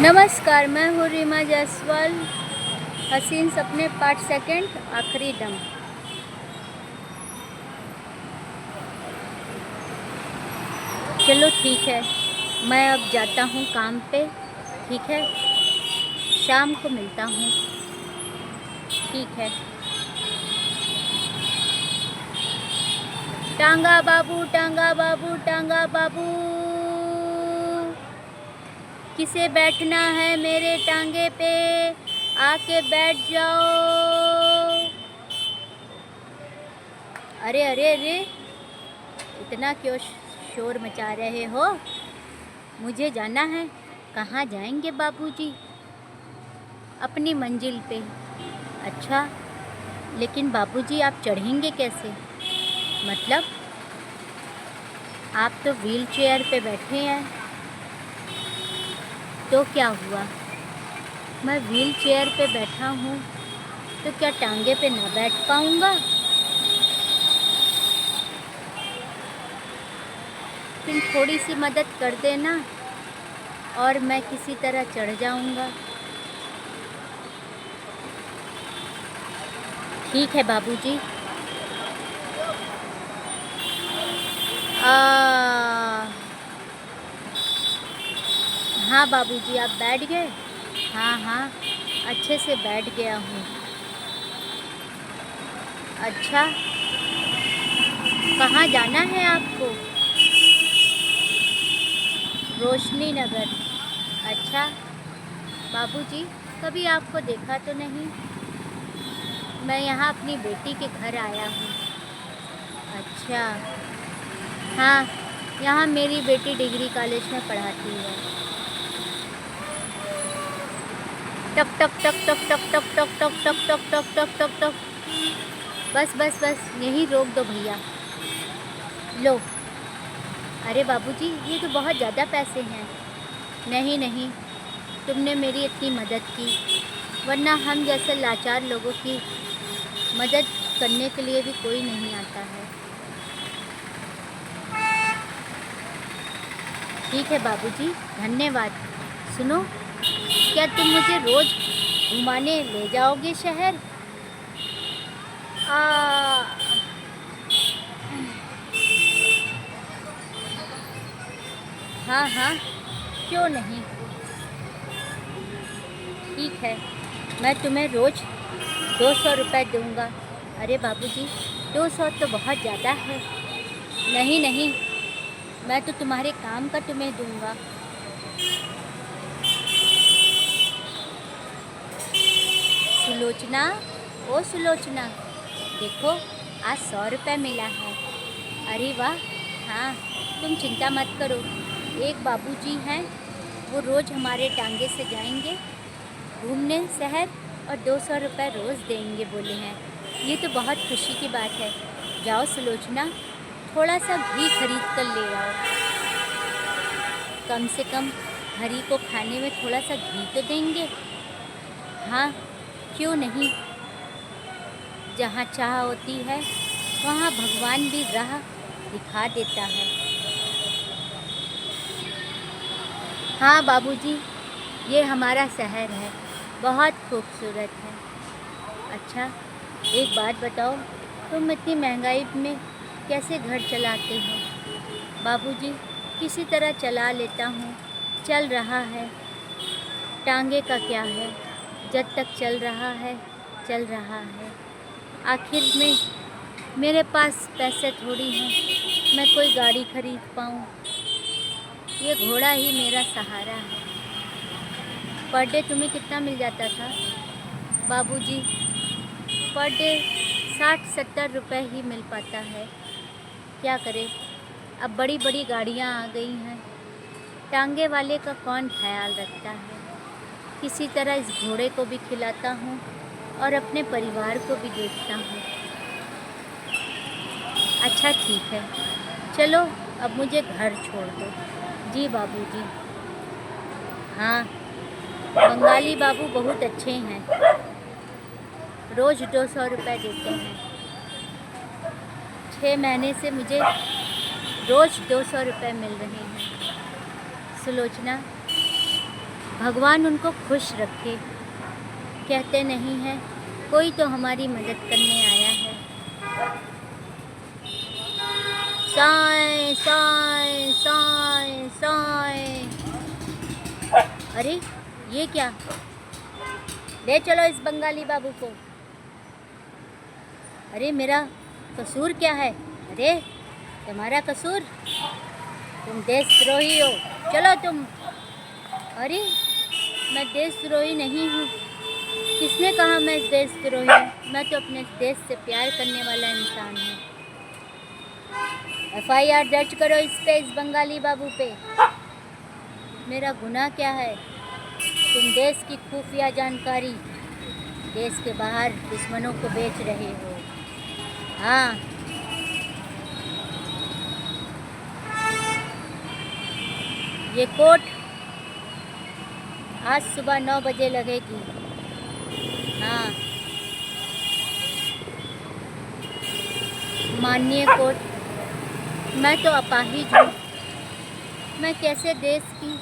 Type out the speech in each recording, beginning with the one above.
नमस्कार, मैं हूँ रीमा जायसवाल। हसीन सपने पार्ट सेकंड, आखिरी दम। चलो ठीक है, मैं अब जाता हूँ काम पे। ठीक है, शाम को मिलता हूँ। ठीक है। टांगा बाबू, टांगा बाबू, टांगा बाबू, किसे बैठना है मेरे टांगे पे? आके बैठ जाओ। अरे अरे अरे, इतना क्यों शोर मचा रहे हो? मुझे जाना है। कहाँ जाएंगे बाबूजी? अपनी मंजिल पे। अच्छा, लेकिन बाबूजी आप चढ़ेंगे कैसे? मतलब आप तो व्हील चेयर पे बैठे हैं। तो क्या हुआ? मैं व्हील चेयर पे बैठा हूँ तो क्या टांगे पे ना बैठ पाऊँगा? तुम थोड़ी सी मदद कर देना और मैं किसी तरह चढ़ जाऊँगा। ठीक है बाबूजी। हाँ बाबूजी, आप बैठ गए? हाँ हाँ, अच्छे से बैठ गया हूँ। अच्छा, कहाँ जाना है आपको? रोशनी नगर। अच्छा बाबूजी, कभी आपको देखा तो नहीं। मैं यहाँ अपनी बेटी के घर आया हूँ। अच्छा, हाँ, यहाँ मेरी बेटी डिग्री कॉलेज में पढ़ाती है। टक टक टक टक टक टक टक टक टक टक टक टक टक टक। बस बस बस, यहीं रोक दो भैया। लो। अरे बाबूजी, ये तो बहुत ज़्यादा पैसे हैं। नहीं नहीं, तुमने मेरी इतनी मदद की, वरना हम जैसे लाचार लोगों की मदद करने के लिए भी कोई नहीं आता है। ठीक है बाबूजी, धन्यवाद। सुनो, क्या तुम मुझे रोज़ घुमाने ले जाओगे शहर? हाँ हाँ, क्यों नहीं। ठीक है, मैं तुम्हें रोज़ 200 रुपये दूँगा। अरे बाबूजी, 200 तो बहुत ज़्यादा है। नहीं नहीं, मैं तो तुम्हारे काम का तुम्हें दूँगा। सुलोचना, ओ सुलोचना, देखो आज 100 रुपये मिला है। अरे वाह। हाँ, तुम चिंता मत करो। एक बाबूजी हैं, वो रोज़ हमारे टांगे से जाएंगे घूमने शहर और 200 रुपये रोज़ देंगे बोले हैं। ये तो बहुत खुशी की बात है। जाओ सुलोचना, थोड़ा सा घी खरीद कर ले आओ। कम से कम हरी को खाने में थोड़ा सा घी तो देंगे। हाँ, क्यों नहीं। जहाँ चाह होती है वहाँ भगवान भी राह दिखा देता है। हाँ बाबूजी, ये हमारा शहर है, बहुत खूबसूरत है। अच्छा, एक बात बताओ, तुम इतनी महंगाई में कैसे घर चलाते हो? बाबूजी, किसी तरह चला लेता हूँ, चल रहा है। टांगे का क्या है, जब तक चल रहा है चल रहा है। आखिर में मेरे पास पैसे थोड़ी हैं मैं कोई गाड़ी खरीद पाऊँ। ये घोड़ा ही मेरा सहारा है। पर डे तुम्हें कितना मिल जाता था बाबूजी? पर डे 60-70 रुपये ही मिल पाता है। क्या करें, अब बड़ी बड़ी गाड़ियाँ आ गई हैं, टांगे वाले का कौन ख्याल रखता है। किसी तरह इस घोड़े को भी खिलाता हूँ और अपने परिवार को भी देखता हूँ। अच्छा ठीक है, चलो अब मुझे घर छोड़ दो। जी बाबूजी। हाँ, बंगाली बाबू बहुत अच्छे हैं, रोज़ 200 रुपये देते हैं। 6 महीने से मुझे रोज़ 200 रुपये मिल रहे हैं। सुलोचना, भगवान उनको खुश रखे। कहते नहीं हैं कोई तो हमारी मदद करने आया है। साएं साएं साएं साएं। अरे ये क्या? ले चलो इस बंगाली बाबू को। अरे मेरा कसूर क्या है? अरे तुम्हारा कसूर, तुम देशद्रोही हो। चलो तुम। अरे मैं देशद्रोही नहीं हूँ। किसने कहा मैं देशद्रोही हूँ? मैं तो अपने देश से प्यार करने वाला इंसान हूँ। FIR दर्ज करो इस पे, इस बंगाली बाबू पे। मेरा गुनाह क्या है? तुम देश की खुफिया जानकारी देश के बाहर दुश्मनों को बेच रहे हो। हाँ, ये कोर्ट आज सुबह 9 बजे लगेगी। हाँ, माननीय कोर्ट, मैं तो अपाहिज हूँ। मैं कैसे देश की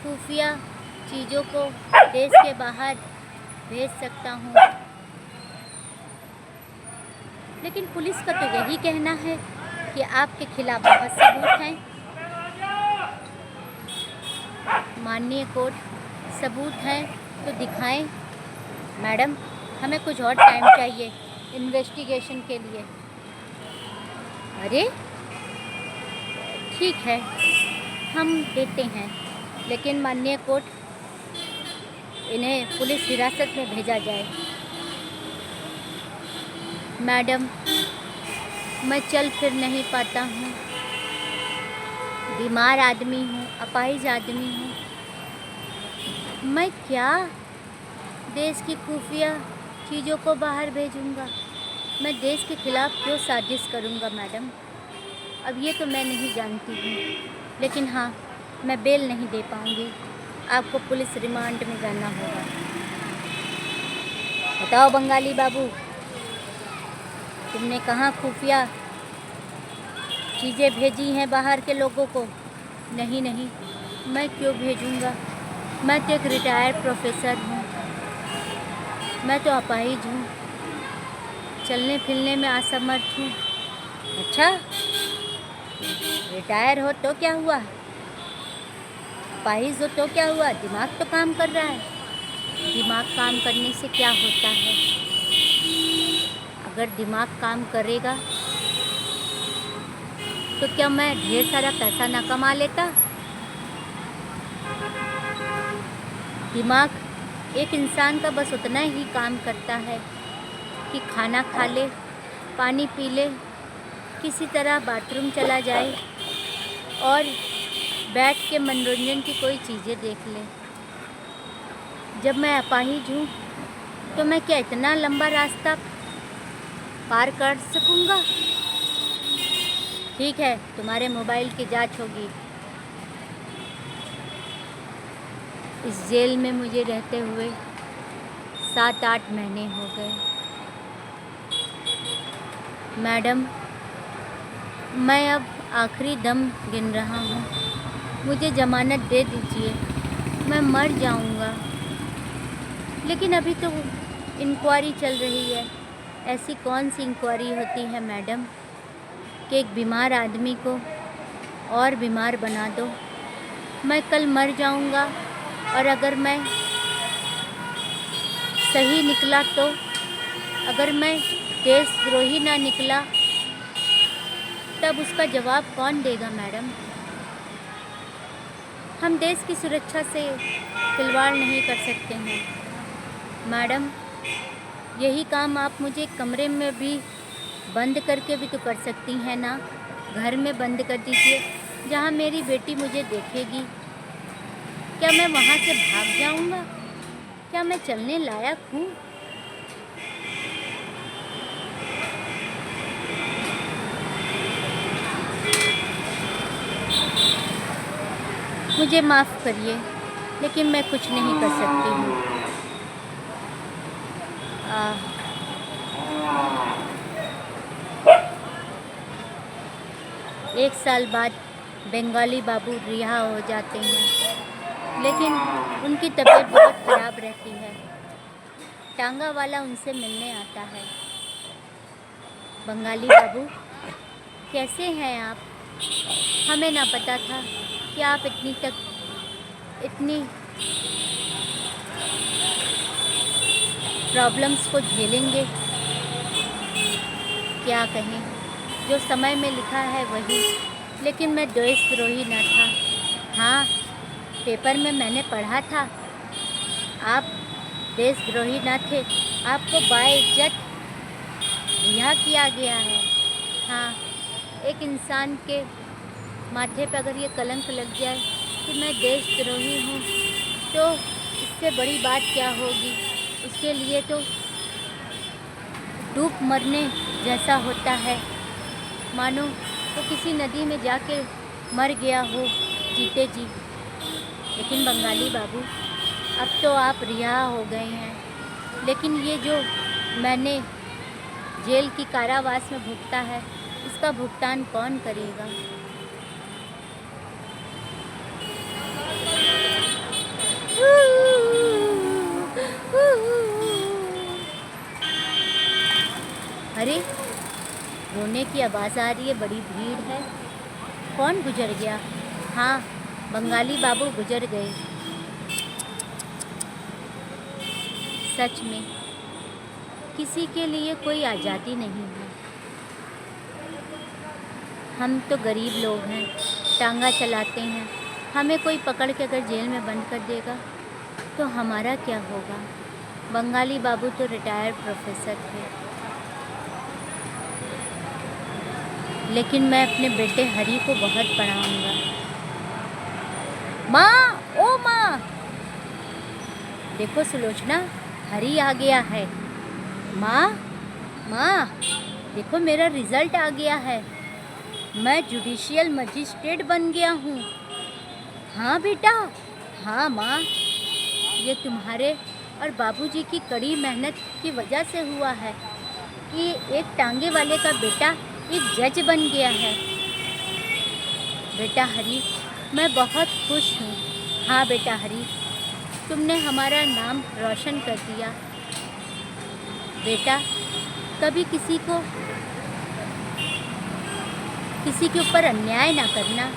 खुफिया चीज़ों को देश के बाहर भेज सकता हूँ? लेकिन पुलिस का तो यही कहना है कि आपके खिलाफ बहुत सबूत हैं। माननीय कोर्ट, सबूत हैं तो दिखाएं। मैडम, हमें कुछ और टाइम चाहिए इन्वेस्टिगेशन के लिए। अरे ठीक है, हम देते हैं, लेकिन माननीय कोर्ट, इन्हें पुलिस हिरासत में भेजा जाए। मैडम, मैं चल फिर नहीं पाता हूँ, बीमार आदमी हूँ, अपाहिज आदमी हूँ। मैं क्या देश की खुफिया चीज़ों को बाहर भेजूँगा? मैं देश के खिलाफ़ क्यों साजिश करूँगा मैडम? अब ये तो मैं नहीं जानती हूँ, लेकिन हाँ, मैं बेल नहीं दे पाऊँगी। आपको पुलिस रिमांड में जाना होगा। बताओ बंगाली बाबू, तुमने कहाँ खुफिया चीज़ें भेजी हैं बाहर के लोगों को? नहीं नहीं, मैं क्यों भेजूँगा? मैं तो एक रिटायर्ड प्रोफेसर हूँ। मैं तो अपाहिज हूँ, चलने फिरने में असमर्थ हूँ। अच्छा, रिटायर हो तो क्या हुआ? अपाहिज हो तो क्या हुआ? दिमाग तो काम कर रहा है। दिमाग काम करने से क्या होता है? अगर दिमाग काम करेगा तो क्या मैं ढेर सारा पैसा ना कमा लेता? दिमाग एक इंसान का बस उतना ही काम करता है कि खाना खा ले, पानी पी ले, किसी तरह बाथरूम चला जाए और बैठ के मनोरंजन की कोई चीज़ें देख ले। जब मैं अपाहिज हूँ तो मैं क्या इतना लंबा रास्ता पार कर सकूँगा? ठीक है, तुम्हारे मोबाइल की जांच होगी। इस जेल में मुझे रहते हुए 7-8 महीने हो गए। मैडम, मैं अब आखिरी दम गिन रहा हूँ। मुझे ज़मानत दे दीजिए, मैं मर जाऊँगा। लेकिन अभी तो इंक्वायरी चल रही है। ऐसी कौन सी इंक्वायरी होती है मैडम कि एक बीमार आदमी को और बीमार बना दो? मैं कल मर जाऊँगा और अगर मैं सही निकला तो, अगर मैं देशद्रोही ना निकला तब उसका जवाब कौन देगा मैडम? हम देश की सुरक्षा से खिलवाड़ नहीं कर सकते हैं मैडम। यही काम आप मुझे कमरे में भी बंद करके भी तो कर सकती हैं ना। घर में बंद कर दीजिए जहाँ मेरी बेटी मुझे देखेगी। क्या मैं वहाँ से भाग जाऊँगा? क्या मैं चलने लायक हूँ? मुझे माफ़ करिए, लेकिन मैं कुछ नहीं कर सकती हूँ। 1 साल बाद बंगाली बाबू रिहा हो जाते हैं। लेकिन उनकी तबीयत बहुत ख़राब रहती है। टांगा वाला उनसे मिलने आता है। बंगाली बाबू, कैसे हैं आप? हमें ना पता था कि आप इतनी प्रॉब्लम्स को झेलेंगे। क्या कहें, जो समय में लिखा है वही, लेकिन मैं देशद्रोही न था। हाँ, पेपर में मैंने पढ़ा था आप देशद्रोही न थे, आपको बाइज्जत रिहा किया गया है। हाँ, एक इंसान के माथे पर अगर ये कलंक लग जाए कि मैं देशद्रोही हूँ, तो इससे बड़ी बात क्या होगी। उसके लिए तो डूब मरने जैसा होता है, मानो वो किसी नदी में जाके मर गया हो जीते जी। लेकिन बंगाली बाबू, अब तो आप रिहा हो गए हैं, लेकिन ये जो मैंने जेल की कारावास में भुगता है, इसका भुगतान कौन करेगा। अरे, रोने की आवाज़ आ रही है, बड़ी भीड़ है। कौन गुजर गया? हाँ, बंगाली बाबू गुजर गए। सच में किसी के लिए कोई आज़ादी नहीं है। हम तो गरीब लोग हैं, टांगा चलाते हैं। हमें कोई पकड़ के अगर जेल में बंद कर देगा तो हमारा क्या होगा। बंगाली बाबू तो रिटायर्ड प्रोफेसर थे, लेकिन मैं अपने बेटे हरी को बहुत पढ़ाऊँगा। माँ, ओ माँ, देखो सुलोचना, हरी आ गया है। माँ, माँ, देखो मेरा रिज़ल्ट आ गया है। मैं जुडिशियल मजिस्ट्रेट बन गया हूँ। हाँ बेटा, हाँ माँ, ये तुम्हारे और बाबूजी की कड़ी मेहनत की वजह से हुआ है कि एक टांगे वाले का बेटा एक जज बन गया है। बेटा हरी, मैं बहुत खुश हूँ। हाँ बेटा हरी, तुमने हमारा नाम रोशन कर दिया। बेटा, कभी किसी के ऊपर अन्याय ना करना,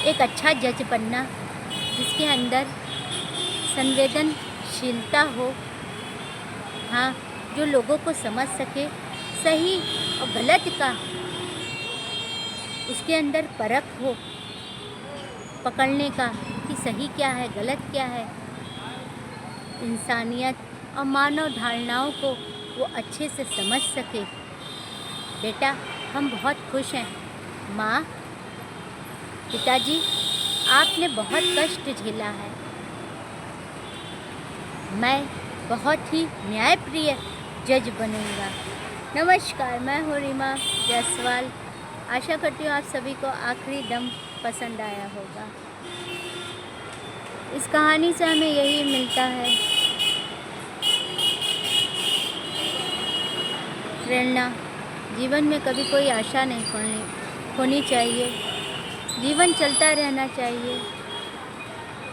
एक अच्छा जज बनना जिसके अंदर संवेदनशीलता हो। हाँ, जो लोगों को समझ सके, सही और गलत का उसके अंदर परख हो, पकड़ने का कि सही क्या है गलत क्या है। इंसानियत और मानव धारणाओं को वो अच्छे से समझ सके। बेटा, हम बहुत खुश हैं। माँ, पिताजी, आपने बहुत कष्ट झेला है। मैं बहुत ही न्यायप्रिय जज बनूंगा। नमस्कार, मैं हूँ रीमा जायसवाल। आशा करती हूँ आप सभी को आखिरी दम पसंद आया होगा। इस कहानी से हमें यही मिलता है प्रेरणा। जीवन में कभी कोई आशा नहीं खोनी चाहिए। जीवन चलता रहना चाहिए।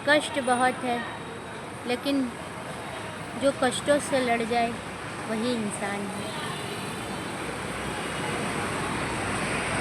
कष्ट बहुत है, लेकिन जो कष्टों से लड़ जाए वही इंसान है।